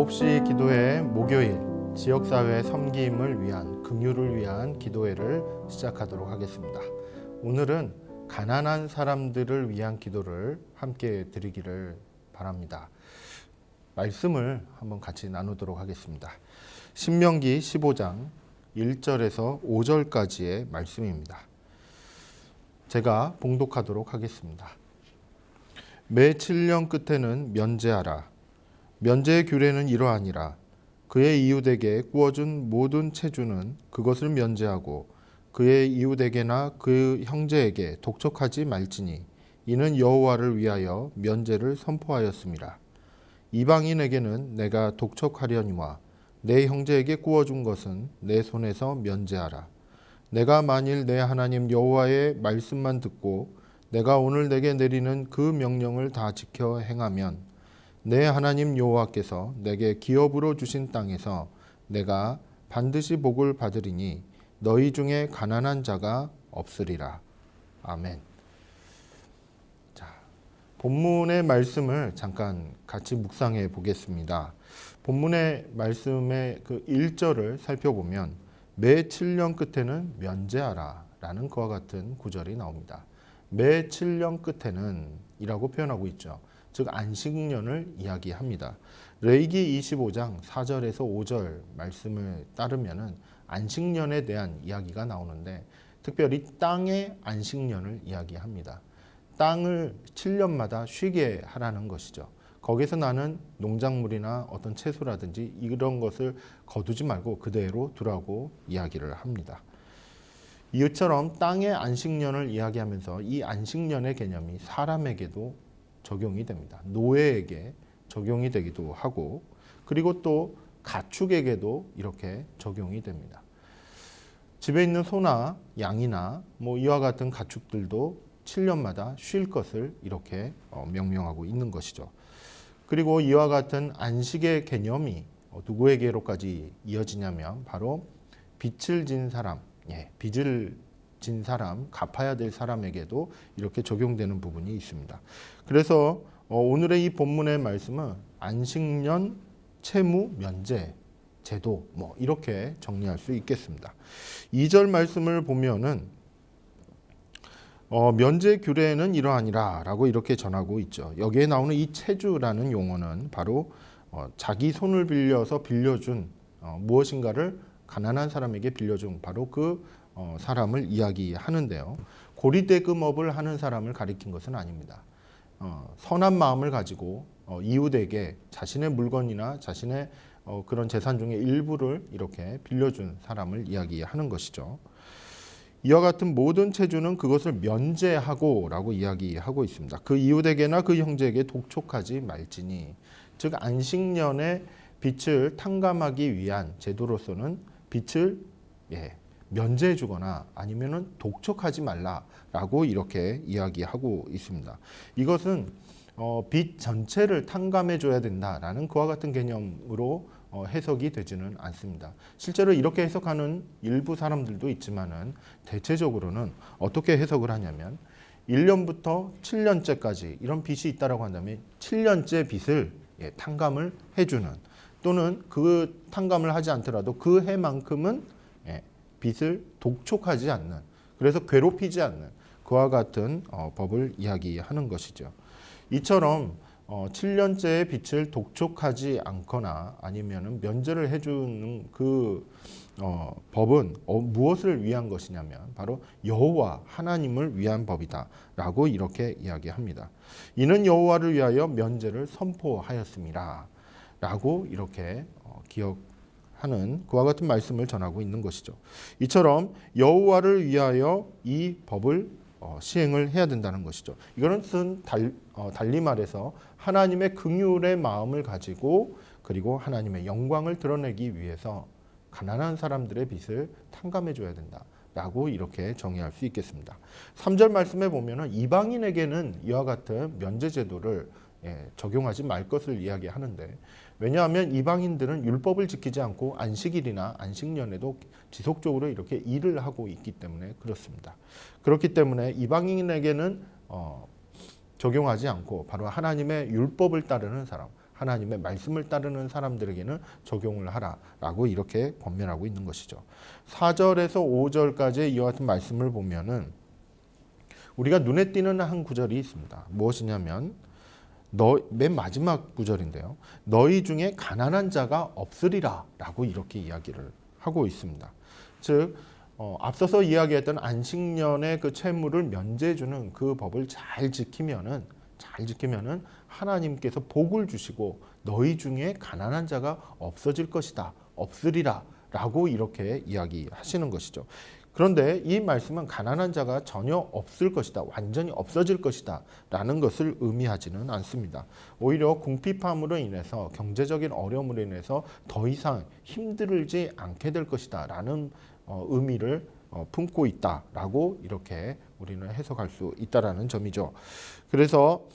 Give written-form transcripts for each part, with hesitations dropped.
9시 기도회 목요일 지역사회 섬김을 위한 긍휼을 위한 기도회를 시작하도록 하겠습니다. 오늘은 가난한 사람들을 위한 기도를 함께 드리기를 바랍니다. 말씀을 한번 같이 나누도록 하겠습니다. 신명기 15장 1절에서 5절까지의 말씀입니다. 제가 봉독하도록 하겠습니다. 매 7년 끝에는 면제하라. 면제의 규례는 이러하니라. 그의 이웃에게 구워준 모든 체주는 그것을 면제하고 그의 이웃에게나 그 형제에게 독촉하지 말지니 이는 여호와를 위하여 면제를 선포하였음이라. 이방인에게는 내가 독촉하려니와 내 형제에게 구워준 것은 내 손에서 면제하라. 내가 만일 내 하나님 여호와의 말씀만 듣고 내가 오늘 내게 내리는 그 명령을 다 지켜 행하면 내 하나님 여호와께서 내게 기업으로 주신 땅에서 내가 반드시 복을 받으리니 너희 중에 가난한 자가 없으리라. 아멘. 자, 본문의 말씀을 잠깐 같이 묵상해 보겠습니다. 본문의 말씀의 그 1절을 살펴보면 매 7년 끝에는 면제하라 라는 그와 같은 구절이 나옵니다. 매 7년 끝에는 이라고 표현하고 있죠. 즉 안식년을 이야기합니다. 레위기 25장 4절에서 5절 말씀을 따르면은 안식년에 대한 이야기가 나오는데 특별히 땅의 안식년을 이야기합니다. 땅을 7년마다 쉬게 하라는 것이죠. 거기서 나는 농작물이나 어떤 채소라든지 이런 것을 거두지 말고 그대로 두라고 이야기를 합니다. 이처럼 땅의 안식년을 이야기하면서 이 안식년의 개념이 사람에게도 적용이 됩니다. 노예에게 적용이 되기도 하고 그리고 또 가축에게도 이렇게 적용이 됩니다. 집에 있는 소나 양이나 이와 같은 가축들도 7년마다 쉴 것을 이렇게 명명하고 있는 것이죠. 그리고 이와 같은 안식의 개념이 누구에게로까지 이어지냐면 바로 빚을 진 사람, 빚을 진 사람, 갚아야 될 사람에게도 이렇게 적용되는 부분이 있습니다. 그래서 오늘의 이 본문의 말씀은 안식년 채무 면제 제도 이렇게 정리할 수 있겠습니다. 2절 말씀을 보면은 면제 규례는 이러하니라 라고 이렇게 전하고 있죠. 여기에 나오는 이 체주라는 용어는 바로 자기 손을 빌려서 빌려준 무엇인가를 가난한 사람에게 빌려준 바로 그 사람을 이야기하는데요. 고리대금업을 하는 사람을 가리킨 것은 아닙니다. 선한 마음을 가지고 이웃에게 자신의 물건이나 자신의 그런 재산 중에 일부를 이렇게 빌려준 사람을 이야기하는 것이죠. 이와 같은 모든 체주는 그것을 면제하고 라고 이야기하고 있습니다. 그 이웃에게나 그 형제에게 독촉하지 말지니 즉 안식년의 빚을 탕감하기 위한 제도로서는 빚을 면제해 주거나 아니면은 독촉하지 말라라고 이렇게 이야기하고 있습니다. 이것은 빚 전체를 탕감해 줘야 된다라는 그와 같은 개념으로 해석이 되지는 않습니다. 실제로 이렇게 해석하는 일부 사람들도 있지만은 대체적으로는 어떻게 해석을 하냐면 1년부터 7년째까지 이런 빚이 있다라고 한다면 7년째 빚을 탕감을 해주는 또는 그 탕감을 하지 않더라도 그 해만큼은 빚을 독촉하지 않는 그래서 괴롭히지 않는 그와 같은 법을 이야기하는 것이죠. 이처럼 7년째의 빚을 독촉하지 않거나 아니면 면제를 해주는 그 법은 무엇을 위한 것이냐면 바로 여호와 하나님을 위한 법이다 라고 이렇게 이야기합니다. 이는 여호와를 위하여 면제를 선포하였습니다 라고 이렇게 기억하는 그와 같은 말씀을 전하고 있는 것이죠. 이처럼 여호와를 위하여 이 법을 시행을 해야 된다는 것이죠. 이것은 달리 말해서 하나님의 긍휼의 마음을 가지고 그리고 하나님의 영광을 드러내기 위해서 가난한 사람들의 빚을 탕감해 줘야 된다라고 이렇게 정의할 수 있겠습니다. 3절 말씀에 보면은 이방인에게는 이와 같은 면제 제도를 적용하지 말 것을 이야기하는데 왜냐하면 이방인들은 율법을 지키지 않고 안식일이나 안식년에도 지속적으로 이렇게 일을 하고 있기 때문에 그렇습니다. 그렇기 때문에 이방인에게는 적용하지 않고 바로 하나님의 율법을 따르는 사람, 하나님의 말씀을 따르는 사람들에게는 적용을 하라라고 이렇게 권면하고 있는 것이죠. 4절에서 5절까지의 이와 같은 말씀을 보면은 우리가 눈에 띄는 한 구절이 있습니다. 무엇이냐면 맨 마지막 구절인데요. 너희 중에 가난한 자가 없으리라 라고 이렇게 이야기를 하고 있습니다. 즉 앞서서 이야기했던 안식년의 그 채무를 면제해주는 그 법을 잘 지키면은 하나님께서 복을 주시고 너희 중에 가난한 자가 없어질 것이다, 없으리라 라고 이렇게 이야기하시는 것이죠. 그런데 이 말씀은 가난한 자가 전혀 없을 것이다, 완전히 없어질 것이다 라는 것을 의미하지는 않습니다. 오히려 궁핍함으로 인해서, 경제적인 어려움으로 인해서 더 이상 힘들지 않게 될 것이다 라는 의미를 품고 있다라고 이렇게 우리는 해석할 수 있다라는 점이죠. 그래서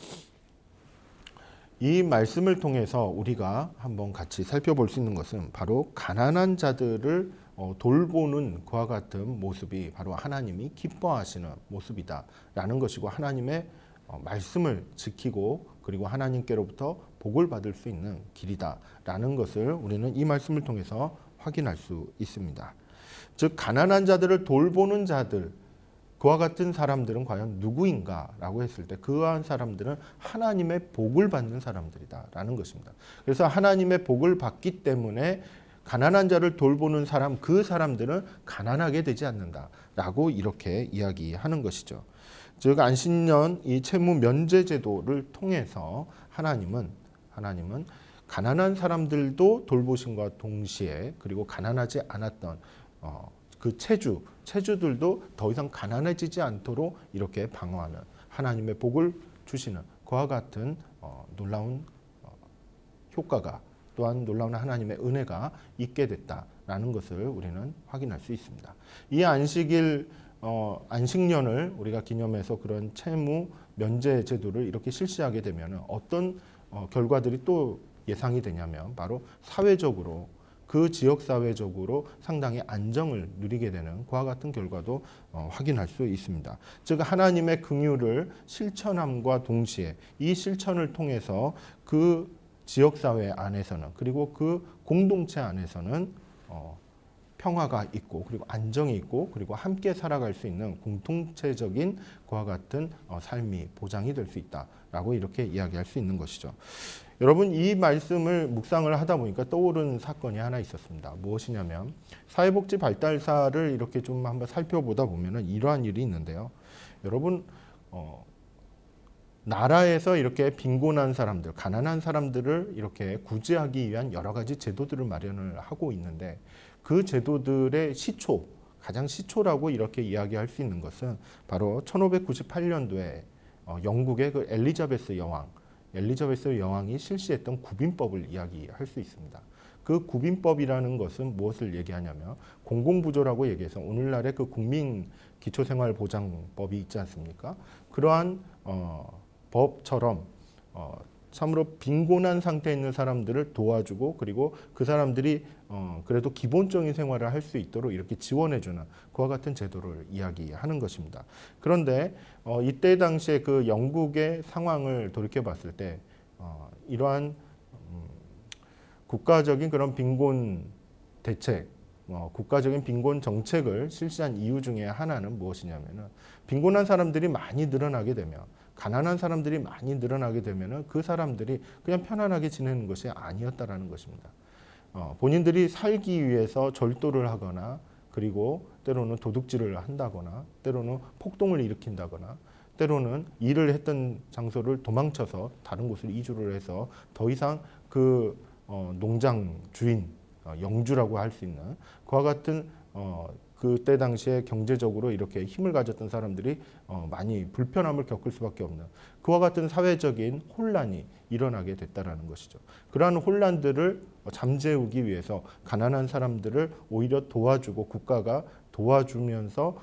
이 말씀을 통해서 우리가 한번 같이 살펴볼 수 있는 것은 바로 가난한 자들을 돌보는 그와 같은 모습이 바로 하나님이 기뻐하시는 모습이다라는 것이고, 하나님의 말씀을 지키고 그리고 하나님께로부터 복을 받을 수 있는 길이다라는 것을 우리는 이 말씀을 통해서 확인할 수 있습니다. 즉 가난한 자들을 돌보는 자들, 그와 같은 사람들은 과연 누구인가라고 했을 때 그러한 사람들은 하나님의 복을 받는 사람들이다라는 것입니다. 그래서 하나님의 복을 받기 때문에 가난한 자를 돌보는 사람, 그 사람들은 가난하게 되지 않는다라고 이렇게 이야기하는 것이죠. 즉 안식년 이 채무 면제 제도를 통해서 하나님은 가난한 사람들도 돌보심과 동시에 그리고 가난하지 않았던 그 체주들도 더 이상 가난해지지 않도록 이렇게 방어하는 하나님의 복을 주시는 그와 같은 놀라운 효과가, 또한 놀라운 하나님의 은혜가 있게 됐다라는 것을 우리는 확인할 수 있습니다. 이 안식년을 우리가 기념해서 그런 채무 면제 제도를 이렇게 실시하게 되면 어떤 결과들이 또 예상이 되냐면 바로 사회적으로, 그 지역 사회적으로 상당히 안정을 누리게 되는 그와 같은 결과도 확인할 수 있습니다. 즉 하나님의 긍휼을 실천함과 동시에 이 실천을 통해서 그 지역 사회 안에서는, 그리고 그 공동체 안에서는 평화가 있고 그리고 안정이 있고 그리고 함께 살아갈 수 있는 공동체적인 그와 같은 삶이 보장이 될 수 있다라고 이렇게 이야기할 수 있는 것이죠. 여러분, 이 말씀을 묵상을 하다 보니까 떠오른 사건이 하나 있었습니다. 무엇이냐면 사회복지 발달사를 이렇게 좀 한번 살펴보다 보면은 이러한 일이 있는데요. 여러분, 나라에서 이렇게 빈곤한 사람들, 가난한 사람들을 이렇게 구제하기 위한 여러 가지 제도들을 마련을 하고 있는데, 그 제도들의 가장 시초라고 이렇게 이야기할 수 있는 것은 바로 1598년도에 영국의 그 엘리자베스 여왕이 실시했던 구빈법을 이야기할 수 있습니다. 그 구빈법이라는 것은 무엇을 얘기하냐면 공공부조라고 얘기해서 오늘날의 그 국민기초생활보장법이 있지 않습니까? 그러한 법처럼 참으로 빈곤한 상태에 있는 사람들을 도와주고 그리고 그 사람들이 그래도 기본적인 생활을 할 수 있도록 이렇게 지원해주는 그와 같은 제도를 이야기하는 것입니다. 그런데 이때 당시에 그 영국의 상황을 돌이켜 봤을 때 이러한 국가적인 그런 빈곤 대책, 국가적인 빈곤 정책을 실시한 이유 중에 하나는 무엇이냐면은 빈곤한 사람들이 많이 늘어나게 되면, 가난한 사람들이 많이 늘어나게 되면은 그 사람들이 그냥 편안하게 지내는 것이 아니었다라는 것입니다. 본인들이 살기 위해서 절도를 하거나 그리고 때로는 도둑질을 한다거나 때로는 폭동을 일으킨다거나 때로는 일을 했던 장소를 도망쳐서 다른 곳으로 이주를 해서 더 이상 그 농장 주인, 영주라고 할 수 있는 그와 같은 그때 당시에 경제적으로 이렇게 힘을 가졌던 사람들이 많이 불편함을 겪을 수밖에 없는 그와 같은 사회적인 혼란이 일어나게 됐다라는 것이죠. 그러한 혼란들을 잠재우기 위해서 가난한 사람들을 오히려 도와주고 국가가 도와주면서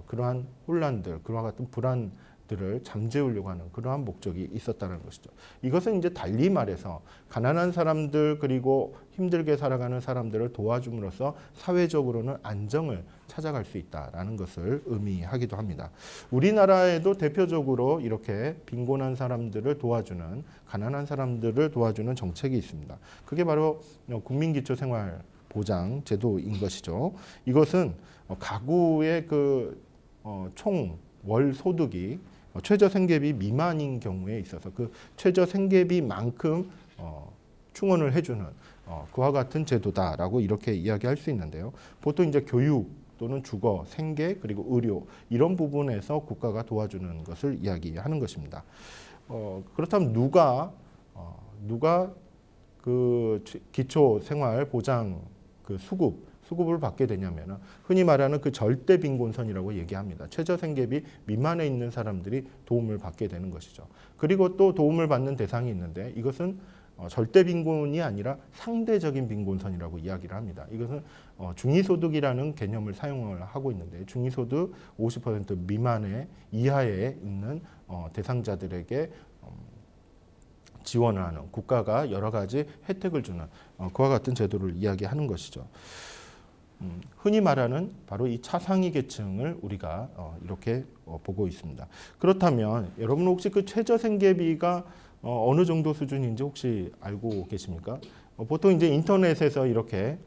그러한 혼란들, 그와 같은 불안 들을 잠재우려고 하는 그러한 목적이 있었다는 것이죠. 이것은 이제 달리 말해서 가난한 사람들 그리고 힘들게 살아가는 사람들을 도와줌으로써 사회적으로는 안정을 찾아갈 수 있다라는 것을 의미하기도 합니다. 우리나라에도 대표적으로 이렇게 빈곤한 사람들을 도와주는 가난한 사람들을 도와주는 정책이 있습니다. 그게 바로 국민기초생활보장 제도인 것이죠. 이것은 가구의 총 월 소득이 최저생계비 미만인 경우에 있어서 그 최저생계비만큼 충원을 해주는 그와 같은 제도다라고 이렇게 이야기할 수 있는데요. 보통 이제 교육 또는 주거, 생계 그리고 의료 이런 부분에서 국가가 도와주는 것을 이야기하는 것입니다. 그렇다면 누가 그 기초생활보장 수급을 받게 되냐면 흔히 말하는 그 절대 빈곤선이라고 얘기합니다. 최저생계비 미만에 있는 사람들이 도움을 받게 되는 것이죠. 그리고 또 도움을 받는 대상이 있는데 이것은 절대 빈곤이 아니라 상대적인 빈곤선이라고 이야기를 합니다. 이것은 중위소득이라는 개념을 사용을 하고 있는데 중위소득 50% 미만의 이하에 있는 대상자들에게 지원을 하는 국가가 여러 가지 혜택을 주는 그와 같은 제도를 이야기하는 것이죠. 흔히 말하는 바로 이 차상위 계층을 우리가 이렇게 보고 있습니다. 그렇다면 여러분 혹시 그 최저생계비가 어느 정도 수준인지 혹시 알고 계십니까? 보통 이제 인터넷에서 이렇게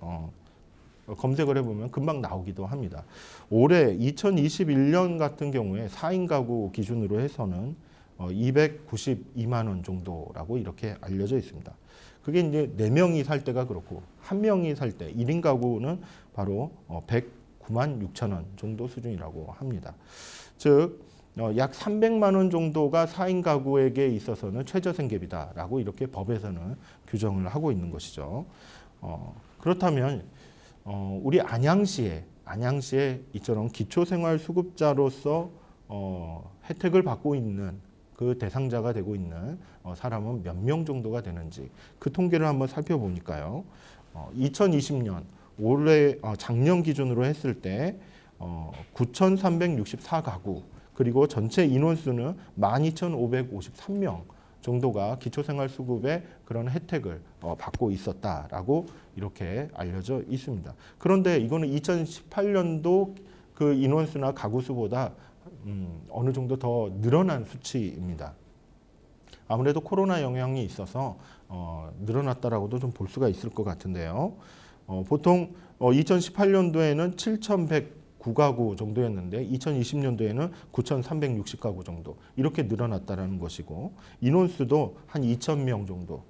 검색을 해보면 금방 나오기도 합니다. 올해 2021년 같은 경우에 4인 가구 기준으로 해서는 292만 원 정도라고 이렇게 알려져 있습니다. 그게 이제 4명이 살 때가 그렇고 1명이 살 때 1인 가구는 바로 109만 6천 원 정도 수준이라고 합니다. 즉 약 300만 원 정도가 4인 가구에게 있어서는 최저생계비다라고 이렇게 법에서는 규정을 하고 있는 것이죠. 그렇다면 우리 안양시에 이처럼 기초생활수급자로서 혜택을 받고 있는 그 대상자가 되고 있는 사람은 몇 명 정도가 되는지 그 통계를 한번 살펴보니까요. 2020년 올해 작년 기준으로 했을 때 9,364가구 그리고 전체 인원수는 12,553명 정도가 기초생활수급의 그런 혜택을 받고 있었다라고 이렇게 알려져 있습니다. 그런데 이거는 2018년도 그 인원수나 가구 수보다 어느 정도 더 늘어난 수치입니다. 아무래도 코로나 영향이 있어서 늘어났다라고도 좀 볼 수가 있을 것 같은데요. 보통 2018년도에는 7,109가구 정도였는데 2020년도에는 9,360가구 정도 이렇게 늘어났다라는 것이고 인원수도 한 2,000명 정도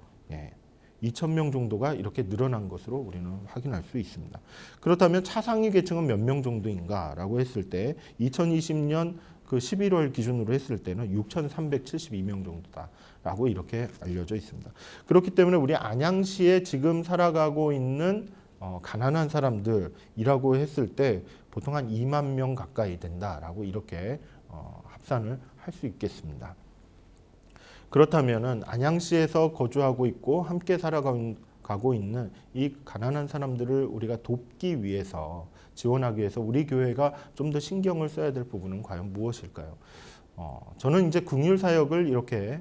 2,000명 정도가 이렇게 늘어난 것으로 우리는 확인할 수 있습니다. 그렇다면 차상위 계층은 몇 명 정도인가라고 했을 때 2020년 그 11월 기준으로 했을 때는 6,372명 정도다라고 이렇게 알려져 있습니다. 그렇기 때문에 우리 안양시에 지금 살아가고 있는 가난한 사람들이라고 했을 때 보통 한 2만 명 가까이 된다라고 이렇게 합산을 할 수 있겠습니다. 그렇다면은 안양시에서 거주하고 있고 함께 살아가고 있는 이 가난한 사람들을 우리가 돕기 위해서 지원하기 위해서 우리 교회가 좀 더 신경을 써야 될 부분은 과연 무엇일까요? 저는 이제 긍휼 사역을 이렇게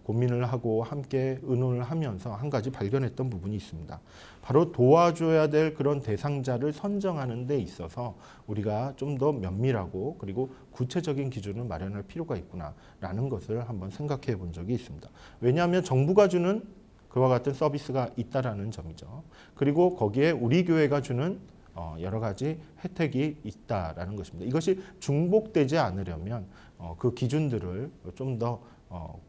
고민을 하고 함께 의논을 하면서 한 가지 발견했던 부분이 있습니다. 바로 도와줘야 될 그런 대상자를 선정하는 데 있어서 우리가 좀 더 면밀하고 그리고 구체적인 기준을 마련할 필요가 있구나라는 것을 한번 생각해 본 적이 있습니다. 왜냐하면 정부가 주는 그와 같은 서비스가 있다라는 점이죠. 그리고 거기에 우리 교회가 주는 여러 가지 혜택이 있다라는 것입니다. 이것이 중복되지 않으려면 그 기준들을 좀 더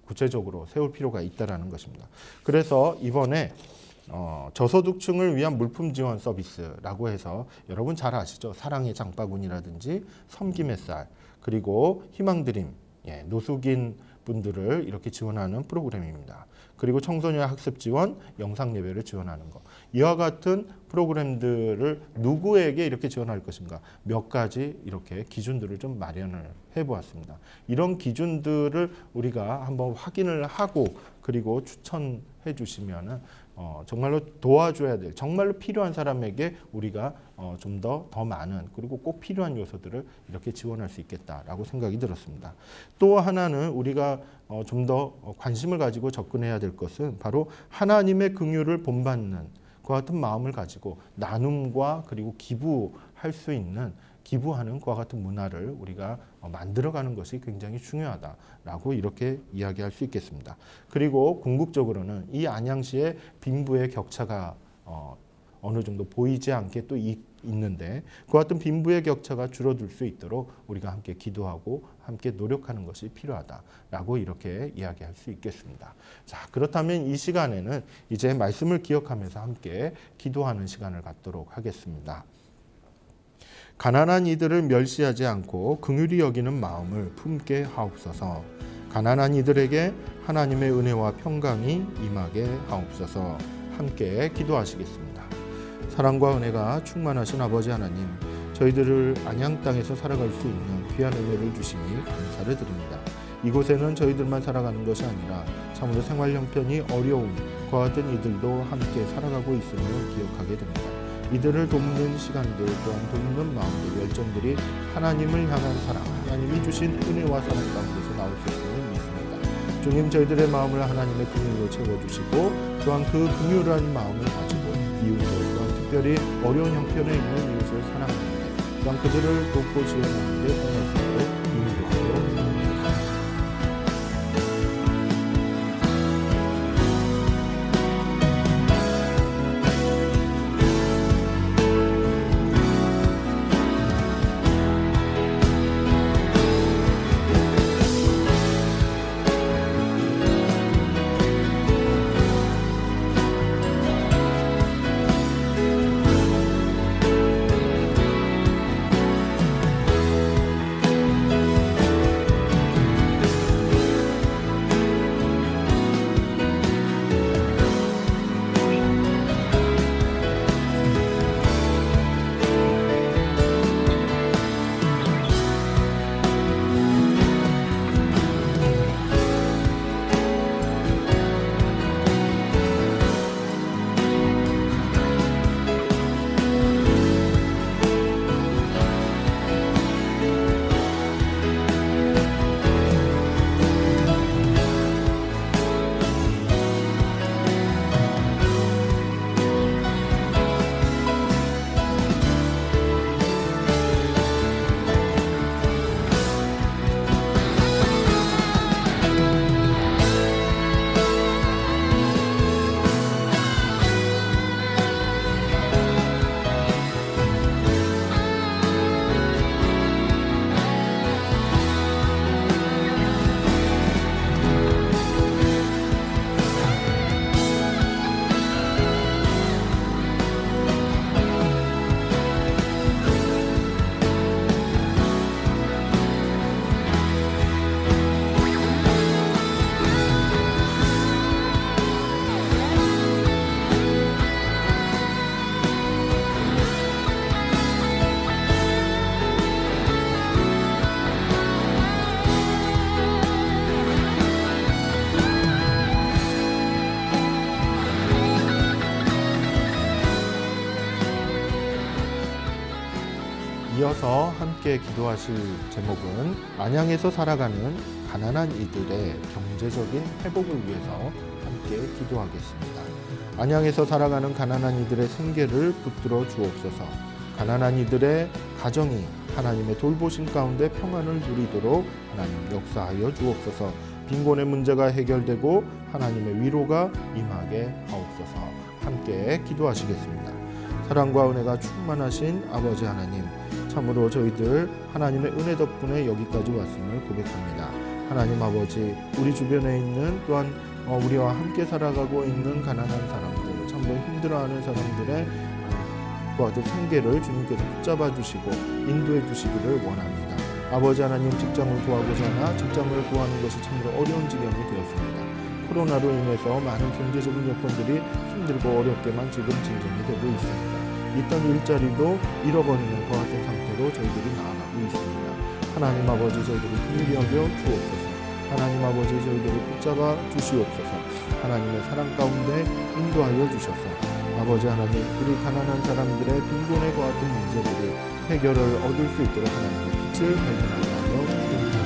구체적으로 세울 필요가 있다라는 것입니다. 그래서 이번에 저소득층을 위한 물품 지원 서비스라고 해서 여러분 잘 아시죠? 사랑의 장바구니라든지 섬김 햇살 그리고 희망드림 노숙인 분들을 이렇게 지원하는 프로그램입니다. 그리고 청소년 학습 지원, 영상 예배를 지원하는 것. 이와 같은 프로그램들을 누구에게 이렇게 지원할 것인가? 몇 가지 이렇게 기준들을 좀 마련을 해보았습니다. 이런 기준들을 우리가 한번 확인을 하고 그리고 추천해 주시면 정말로 도와줘야 될, 정말로 필요한 사람에게 우리가 좀 더 많은, 그리고 꼭 필요한 요소들을 이렇게 지원할 수 있겠다라고 생각이 들었습니다. 또 하나는 우리가 좀 더 관심을 가지고 접근해야 될 것은 바로 하나님의 긍휼을 본받는 그와 같은 마음을 가지고 나눔과 그리고 기부할 수 있는, 기부하는 그와 같은 문화를 우리가 만들어가는 것이 굉장히 중요하다라고 이렇게 이야기할 수 있겠습니다. 그리고 궁극적으로는 이 안양시의 빈부의 격차가 어느 정도 보이지 않게 또 있는데, 그와 같은 빈부의 격차가 줄어들 수 있도록 우리가 함께 기도하고 함께 노력하는 것이 필요하다라고 이렇게 이야기할 수 있겠습니다. 자, 그렇다면 이 시간에는 이제 말씀을 기억하면서 함께 기도하는 시간을 갖도록 하겠습니다. 가난한 이들을 멸시하지 않고 긍휼히 여기는 마음을 품게 하옵소서. 가난한 이들에게 하나님의 은혜와 평강이 임하게 하옵소서. 함께 기도하시겠습니다. 사랑과 은혜가 충만하신 아버지 하나님, 저희들을 안양 땅에서 살아갈 수 있는 귀한 은혜를 주시니 감사를 드립니다. 이곳에는 저희들만 살아가는 것이 아니라 참으로 생활 형편이 어려운 그와 같은 이들도 함께 살아가고 있음을 기억하게 됩니다. 이들을 돕는 시간들 또한 돕는 마음들, 열정들이 하나님을 향한 사랑, 하나님이 주신 은혜와 사랑 가운데서 나올 수 있음을 믿습니다. 주님, 저희들의 마음을 하나님의 긍휼로 채워주시고 또한 그 긍휼한 마음을 가지고 이웃을, 또한 특별히 어려운 형편에 있는 이웃을 사랑하는데, 또한 그들을 돕고 지원하는 데 행할 수 있도록 인도하여 주옵소서. 이어서 함께 기도하실 제목은 안양에서 살아가는 가난한 이들의 경제적인 회복을 위해서 함께 기도하겠습니다. 안양에서 살아가는 가난한 이들의 생계를 붙들어 주옵소서. 가난한 이들의 가정이 하나님의 돌보심 가운데 평안을 누리도록 하나님 역사하여 주옵소서. 빈곤의 문제가 해결되고 하나님의 위로가 임하게 하옵소서. 함께 기도하시겠습니다. 사랑과 은혜가 충만하신 아버지 하나님, 참으로 저희들 하나님의 은혜 덕분에 여기까지 왔음을 고백합니다. 하나님 아버지, 우리 주변에 있는 또한 우리와 함께 살아가고 있는 가난한 사람들, 참으로 힘들어하는 사람들의 그와 같은 생계를 주님께서 붙잡아 주시고 인도해 주시기를 원합니다. 아버지 하나님, 직장을 구하고자 하나 직장을 구하는 것이 참으로 어려운 지경이 되었습니다. 코로나로 인해서 많은 경제적인 여건들이 힘들고 어렵게만 지금 진전이 되고 있습니다. 있던 일자리도 잃어버리는 것 같은 상태로 저희들이 나아가고 있습니다. 하나님 아버지, 저희들이 긍휼히 여겨 주옵소서. 하나님 아버지 저희들을 붙잡아 주시옵소서. 하나님의 사랑 가운데 인도하여 주셔서 아버지 하나님 우리 가난한 사람들의 빈곤에 관한 문제들이 해결을 얻을 수 있도록 하나님의 빛을 발견하게 하여 주옵소서.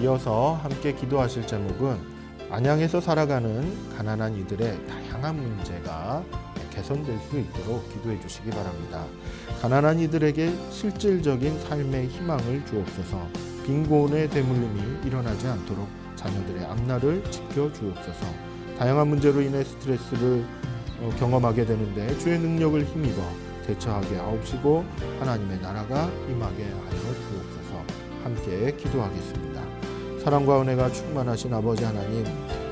이어서 함께 기도하실 제목은 안양에서 살아가는 가난한 이들의 다양한 문제가 개선될 수 있도록 기도해 주시기 바랍니다. 가난한 이들에게 실질적인 삶의 희망을 주옵소서. 빈곤의 대물림이 일어나지 않도록 자녀들의 앞날을 지켜주옵소서. 다양한 문제로 인해 스트레스를 경험하게 되는데 주의 능력을 힘입어 대처하게 하옵시고 하나님의 나라가 임하게 하여 주옵소서. 함께 기도하겠습니다. 사랑과 은혜가 충만하신 아버지 하나님,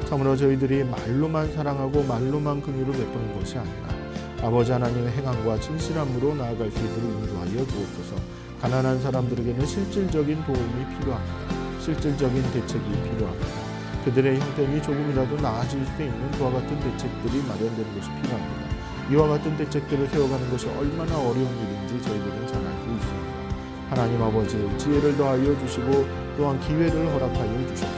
참으로 저희들이 말로만 사랑하고 말로만 긍휼을 베푸는 것이 아니라 아버지 하나님의 행함과 진실함으로 나아갈 수 있도록 인도하여 주옵소서. 가난한 사람들에게는 실질적인 도움이 필요합니다. 실질적인 대책이 필요합니다. 그들의 형편이 조금이라도 나아질 수 있는 그와 같은 대책들이 마련되는 것이 필요합니다. 이와 같은 대책들을 세워가는 것이 얼마나 어려운 일인지 저희들은 잘 알고 있습니다. 하나님 아버지, 지혜를 더하여 주시고 또한 기회를 허락하여 주셔서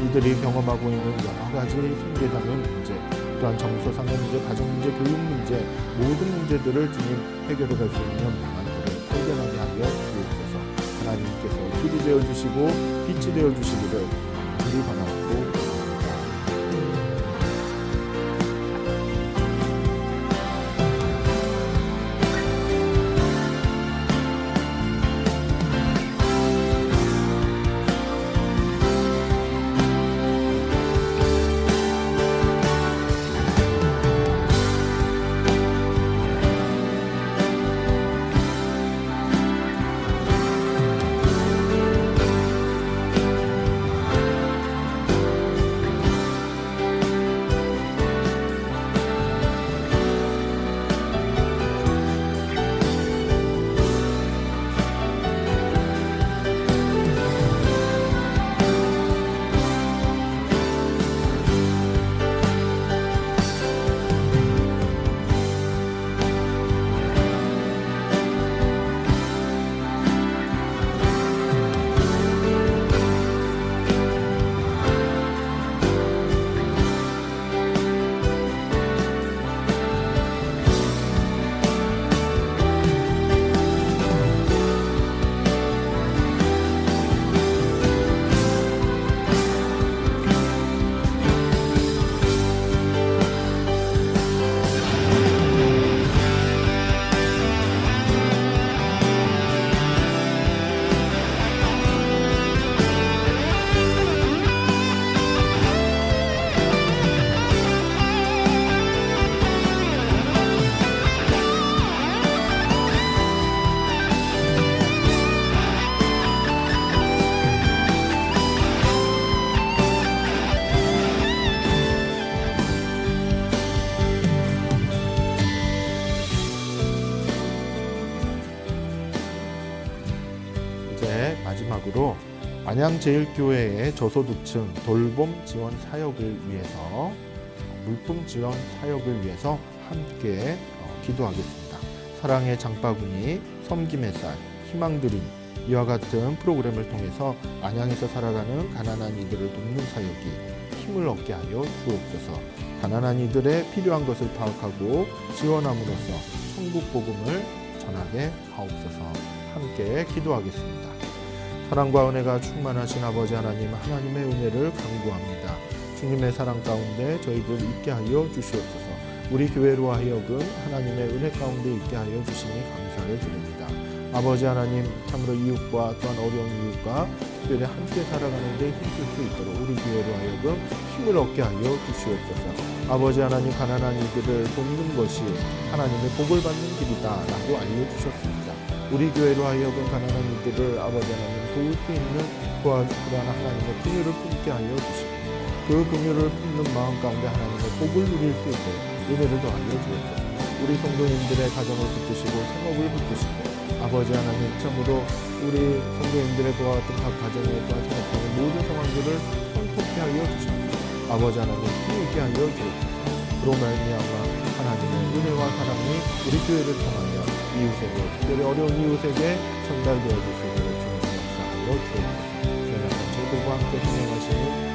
이들이 경험하고 있는 여러 가지 생계상의 문제, 또한 정서상의 문제, 가정 문제, 교육 문제, 모든 문제들을 주님 해결해 갈 수 있는 방안들을 발견하게 하여 주옵소서. 하나님께서 길이 되어 주시고 빛이 되어 주시기를 간절히 바라옵고 계획으로 안양제일교회의 저소득층 돌봄 지원 사역을 위해서 물품 지원 사역을 위해서 함께 기도하겠습니다. 사랑의 장바구니, 섬김의 쌀, 희망드림 이와 같은 프로그램을 통해서 안양에서 살아가는 가난한 이들을 돕는 사역이 힘을 얻게 하여 주옵소서. 가난한 이들의 필요한 것을 파악하고 지원함으로써 천국 복음을 전하게 하옵소서. 함께 기도하겠습니다. 사랑과 은혜가 충만하신 아버지 하나님, 하나님의 은혜를 간구합니다. 주님의 사랑 가운데 저희들 있게 하여 주시옵소서. 우리 교회로 하여금 하나님의 은혜 가운데 있게 하여 주시니 감사를 드립니다. 아버지 하나님, 참으로 이웃과 또한 어려운 이웃과 특별히 함께 살아가는 데 힘쓸 수 있도록 우리 교회로 하여금 힘을 얻게 하여 주시옵소서. 아버지 하나님, 가난한 이들을 돕는 것이 하나님의 복을 받는 길이다라고 알려주셨습니다. 우리 교회로 하여금 가난한 이들을 아버지 하나님 도울 수 있는 그러한 하나님의 긍휼을 품게 하여 주시고 그 긍휼을 품는 마음 가운데 하나님의 복을 누릴 수 있도록 은혜를 더하여 주옵소서. 우리 성도님들의 가정을 붙드시고 생업을 붙드시고 아버지 하나님, 참으로 우리 성도님들의 그와 같은 각 가정에 또한 생각하는 모든 상황들을 통쾌하게 하여 주시옵소서. 아버지 하나님, 힘있게 하여 주옵소서. 그로 말미암아 하나님의 은혜와 사랑이 우리 교회를 통하여 이웃에게, 특별히 어려운 이웃에게 전달되어 줄 수 있도록 주님 역사하여 주옵소서. 내가 전체들과 함께 동행하시는